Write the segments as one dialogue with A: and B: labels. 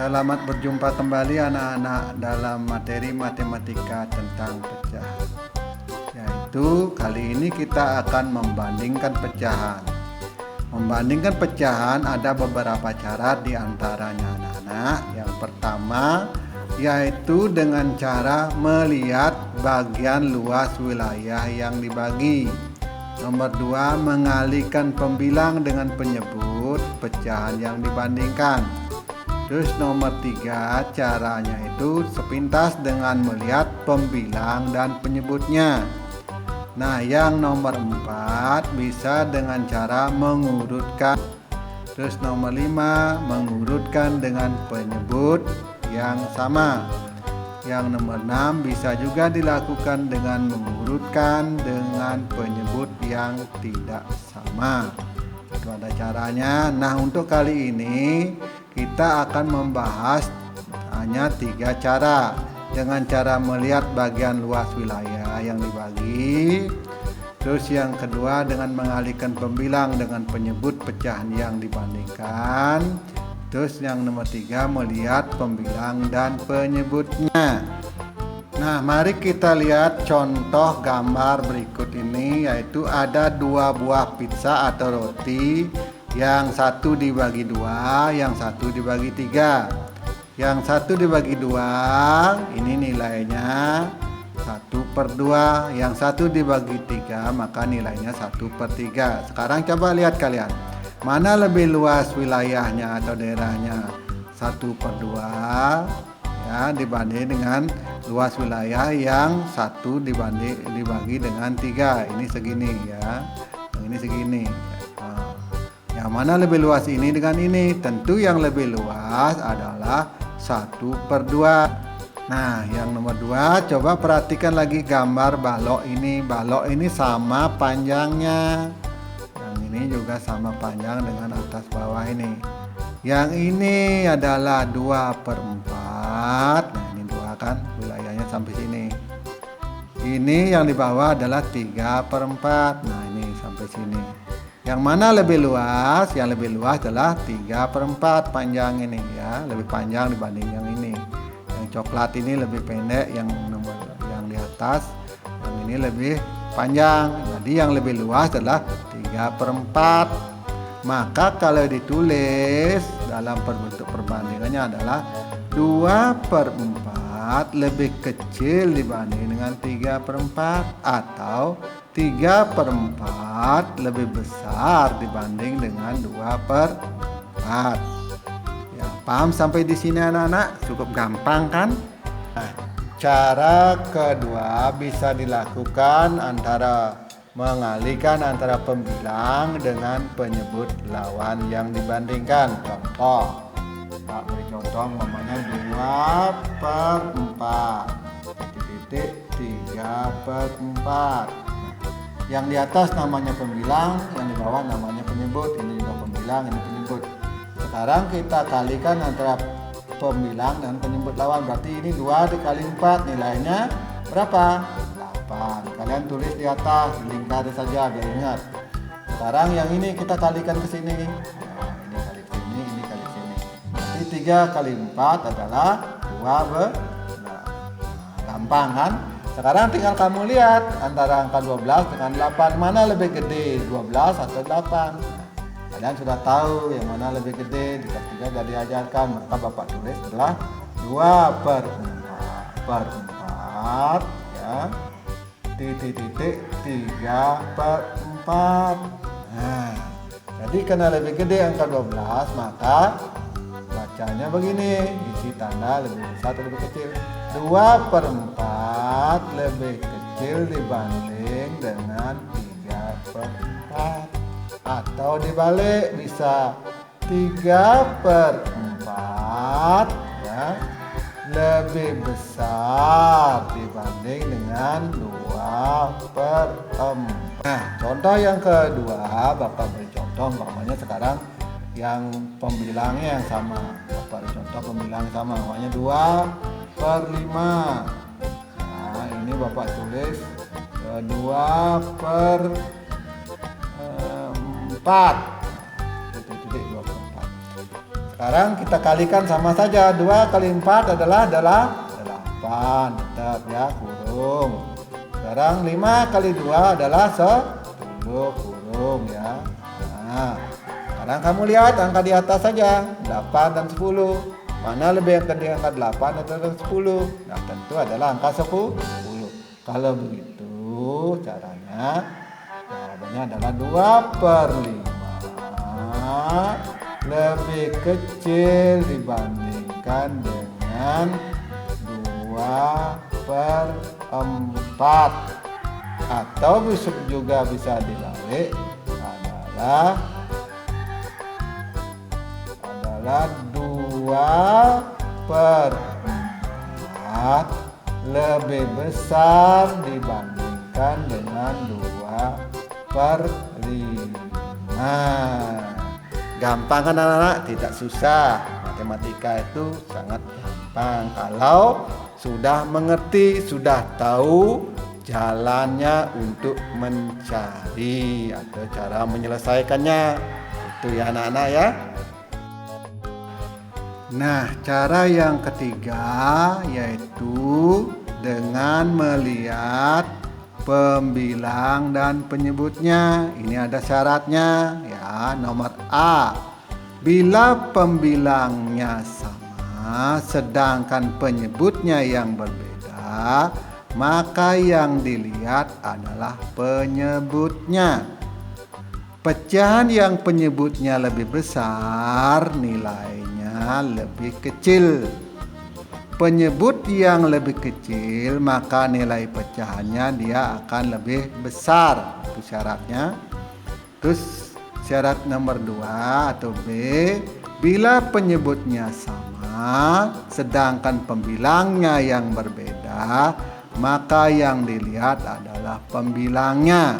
A: Selamat berjumpa kembali anak-anak dalam materi matematika tentang pecahan. Yaitu kali ini kita akan membandingkan pecahan. Membandingkan pecahan ada beberapa cara di antaranya anak-anak. Yang pertama yaitu dengan cara melihat bagian luas wilayah yang dibagi. Nomor 2, mengalihkan pembilang dengan penyebut pecahan yang dibandingkan. Terus nomor 3, caranya itu sepintas dengan melihat pembilang dan penyebutnya. Nah, yang nomor 4 bisa dengan cara mengurutkan. Terus nomor 5, mengurutkan dengan penyebut yang sama. Yang nomor 6 bisa juga dilakukan dengan mengurutkan dengan penyebut yang tidak sama. Itu ada caranya. Nah, untuk kali ini kita akan membahas hanya 3 cara. Dengan cara melihat bagian luas wilayah yang dibagi. Terus yang kedua dengan mengalihkan pembilang dengan penyebut pecahan yang dibandingkan. Terus yang nomor 3 melihat pembilang dan penyebutnya. Nah, mari kita lihat contoh gambar berikut ini, yaitu ada 2 buah pizza atau roti. Yang satu dibagi 2, yang satu dibagi 3. Yang satu dibagi 2, ini nilainya 1/2. Yang satu dibagi 3, maka nilainya 1/3. Sekarang coba lihat kalian, mana lebih luas wilayahnya atau daerahnya? 1/2 ya, dibanding dengan luas wilayah yang 1 dibagi dengan 3. Ini segini ya, yang ini segini. Yang mana lebih luas ini dengan ini? Tentu yang lebih luas adalah 1/2. Nah, yang nomor 2, coba perhatikan lagi gambar balok ini. Balok ini sama panjangnya. Yang ini juga sama panjang dengan atas bawah ini. Yang ini adalah 2/4. Nah, ini 2 kan, wilayahnya sampai sini. Ini yang di bawah adalah 3/4. Nah, ini sampai sini. Yang mana lebih luas? Yang lebih luas adalah 3/4 panjang ini ya, lebih panjang dibanding yang ini. Yang coklat ini lebih pendek, yang di atas, yang ini lebih panjang. Jadi yang lebih luas adalah 3/4. Maka kalau ditulis dalam bentuk perbandingannya adalah 2/4 lebih kecil dibanding dengan 3/4, atau 3/4 lebih besar dibanding dengan 2/4. Ya, paham sampai di sini anak-anak? Cukup gampang kan? Nah, cara kedua bisa dilakukan mengalihkan antara pembilang dengan penyebut lawan yang dibandingkan. Contoh, Pak beri contoh namanya 2/4 titik 3/4. Yang di atas namanya pembilang, yang di bawah namanya penyebut. Ini juga pembilang, ini penyebut. Sekarang kita kalikan antara pembilang dan penyebut lawan. Berarti ini 2 dikali 4, nilainya berapa? 8. Kalian tulis di atas, lingkari saja biar ingat. Sekarang yang ini kita kalikan ke sini. Nah, ini kali ke sini, ini kali ke sini. Berarti 3 kali 4 adalah 12. Nah, gampang kan? Sekarang tinggal kamu lihat antara angka 12 dengan 8, mana lebih gede, 12 atau 8. Kalian sudah tahu yang mana lebih gede, di kelas 3 sudah diajarkan. Maka Bapak tulis adalah 2/4 ya, titik 3/4. Nah, jadi karena lebih gede angka 12, maka bacanya begini, isi tanda lebih besar atau lebih kecil. 2/4 lebih kecil dibanding dengan 3/4, atau dibalik bisa 3/4 ya, lebih besar dibanding dengan 2/4. Nah, contoh yang kedua, Bapak beri contoh umpamanya sekarang yang pembilangnya yang sama. Bapak beri contoh pembilang sama, namanya 2/5. Nah, ini Bapak tulis 2/4. Titik 2/4. Sekarang kita kalikan sama saja. 2 kali 4 adalah 8. Tetap ya, kurung. Sekarang 5 kali 2 adalah 10, kurung ya. Nah, sekarang kamu lihat angka di atas saja, 8 dan 10. Mana lebih akan diangkat 8 atau 10? Nah, tentu adalah angka 10. Kalau begitu caranya, jawabannya adalah 2/5 lebih kecil dibandingkan dengan 2/4. Atau juga bisa dibalik, adalah 2/4 lebih besar dibandingkan dengan 2/5. Gampang kan anak-anak? Tidak susah. Matematika itu sangat gampang kalau sudah mengerti, sudah tahu jalannya untuk mencari atau cara menyelesaikannya. Itu ya anak-anak ya. Nah, cara yang ketiga yaitu dengan melihat pembilang dan penyebutnya. Ini ada syaratnya ya. Nomor A, bila pembilangnya sama sedangkan penyebutnya yang berbeda, maka yang dilihat adalah penyebutnya. Pecahan yang penyebutnya lebih besar nilainya lebih kecil. Penyebut yang lebih kecil maka nilai pecahannya dia akan lebih besar. Itu syaratnya. Terus syarat nomor 2 atau B, bila penyebutnya sama sedangkan pembilangnya yang berbeda, maka yang dilihat adalah pembilangnya.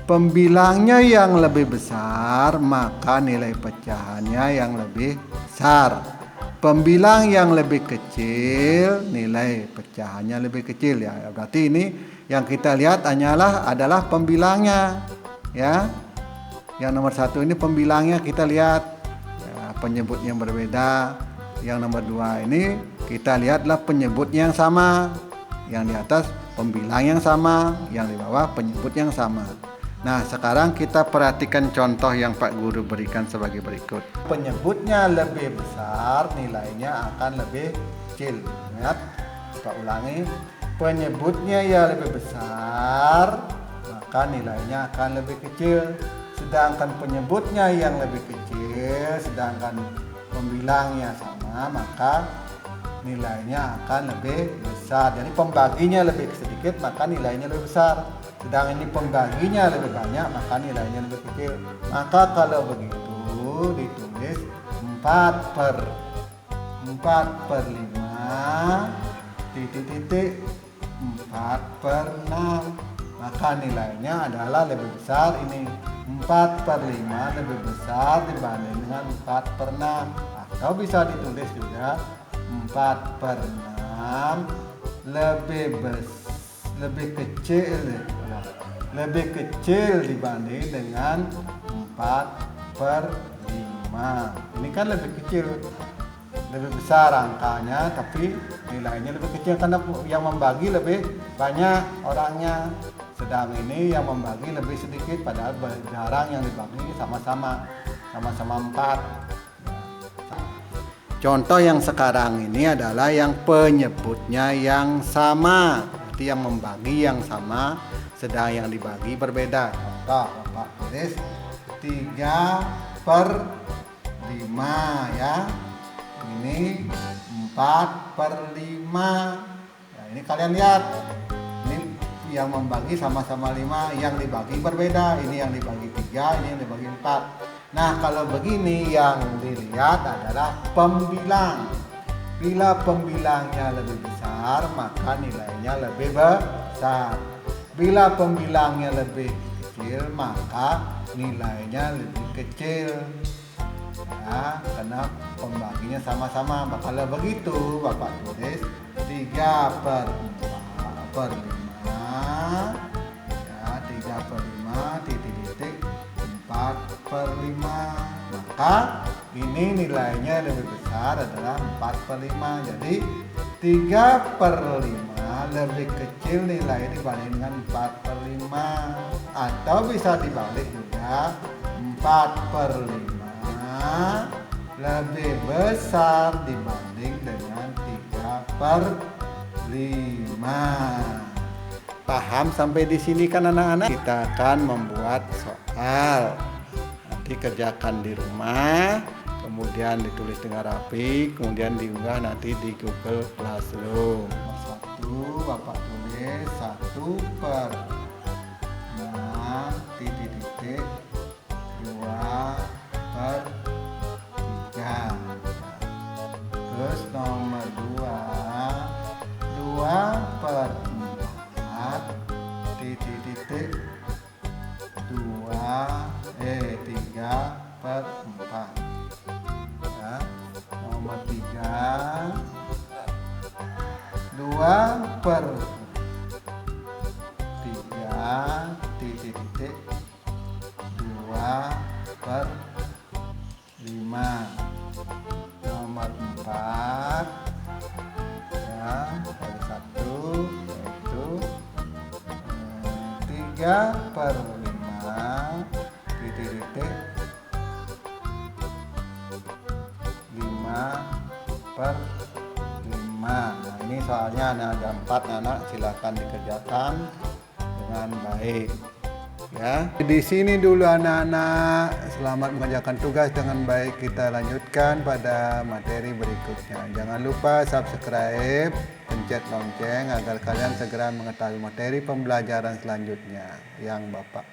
A: Pembilangnya yang lebih besar maka nilai pecahannya yang lebih besar. Pembilang yang lebih kecil nilai pecahannya lebih kecil ya. Berarti ini yang kita lihat adalah pembilangnya ya. Yang nomor 1 ini pembilangnya kita lihat ya, penyebut yang berbeda. Yang nomor 2 ini kita lihatlah penyebut yang sama. Yang di atas pembilang yang sama, yang di bawah penyebut yang sama. Nah, sekarang kita perhatikan contoh yang Pak Guru berikan sebagai berikut. Penyebutnya lebih besar, nilainya akan lebih kecil. Ingat, Pak ulangi. Penyebutnya yang lebih besar, maka nilainya akan lebih kecil. Sedangkan penyebutnya yang lebih kecil, sedangkan pembilangnya sama, maka nilainya akan lebih besar. Jadi pembaginya lebih sedikit, maka nilainya lebih besar. Sedang ini pembaginya lebih banyak, maka nilainya lebih kecil. Maka kalau begitu ditulis 4/5 titik 4/6. Maka nilainya adalah lebih besar ini. 4/5 lebih besar dibanding dengan 4/6. Atau bisa ditulis juga 4/6 lebih kecil dibanding dengan 4/5. Ini kan lebih kecil, lebih besar angkanya, tapi nilainya lebih kecil karena yang membagi lebih banyak orangnya. Sedang ini yang membagi lebih sedikit, padahal jarang yang dibagi sama-sama 4. Contoh yang sekarang ini adalah yang penyebutnya yang sama, berarti yang membagi yang sama, sedang yang dibagi berbeda. Contoh, Bapak tulis 3/5 ya. Ini 4/5. Nah, ini kalian lihat. Ini yang membagi sama-sama 5, yang dibagi berbeda. Ini yang dibagi 3, ini yang dibagi 4. Nah, kalau begini yang dilihat adalah pembilang. Bila pembilangnya lebih besar, maka nilainya lebih besar. Bila pembilangnya lebih kecil, maka nilainya lebih kecil. Ya, karena pembaginya sama-sama. Kalau begitu, Bapak tulis 3/5. Ya, 3/5 titik 4/5. Maka Ini nilainya lebih besar adalah 4/5. Jadi 3/5 lebih kecil nilai dibanding dengan 4/5. Atau bisa dibalik juga, 4/5 lebih besar dibanding dengan 3/5. Paham sampai di sini kan anak-anak? Kita akan membuat soal. Nanti kerjakan di rumah, kemudian ditulis dengan rapi, kemudian diunggah nanti di Google Classroom. Satu, Bapak tulis 1/6 2/3. Terus nomor 2/4 3/4 ya. Nomor 3 2/3 nomor 4 ya, ada 1 yaitu 3/5 5/5. Nah, ini soalnya ada 4 anak, silakan dikerjakan dengan baik. Ya, di sini dulu anak-anak. Selamat mengerjakan tugas dengan baik. Kita lanjutkan pada materi berikutnya. Jangan lupa subscribe, pencet lonceng agar kalian segera mengetahui materi pembelajaran selanjutnya yang Bapak